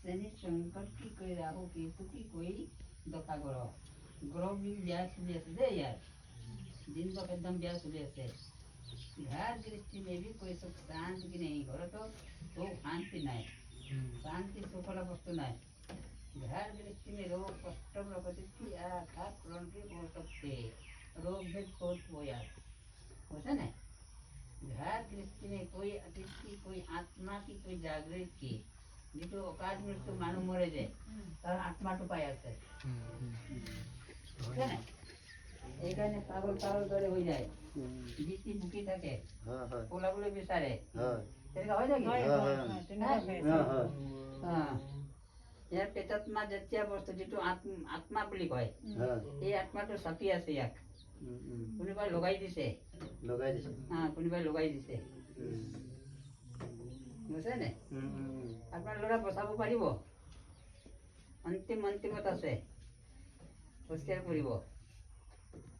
শ্ৰেণীত সংকট কি কৰি ৰাহু কেতু কি কৰি দশা গ্ৰহ গ্ৰহ বিল বেয়া চলি আছে যে ইয়াৰ দিনটো একদম বেয়া চলি আছে घर दृष्टि में भी कोई सुख शांति की नहीं घर तो शांति नहीं शांति सुख वाला वस्तु नहीं घर दृष्टि में रोग कष्ट प्रकृति आघात प्रण के हो सकते रोग भेद बहुत हो यार होता ना घर दृष्टि में कोई अतिथि कोई आत्मा की कोई जागृत की जो अकाल मृत्यु मानव मरे जाए तर आत्मा तो पाया होता ना এইখানে পাগল পাগল করে হয়ে যায় বিচি বুকি থাকে পোলা বলে বিচারে তেনেকা হয় নাকি ইয়াৰ পেটত মা যেতিয়া বস্তু যিটো আত্মা বুলি কয় এই আত্মাটো চাপি আছে ইয়াক কোনোবাই লগাই দিছে কোনোবাই লগাই দিছে বুজিছে নে আপোনাৰ ল'ৰা বচাব পাৰিব অন্তিমত আছে খোজকাঢ়ি ফুৰিব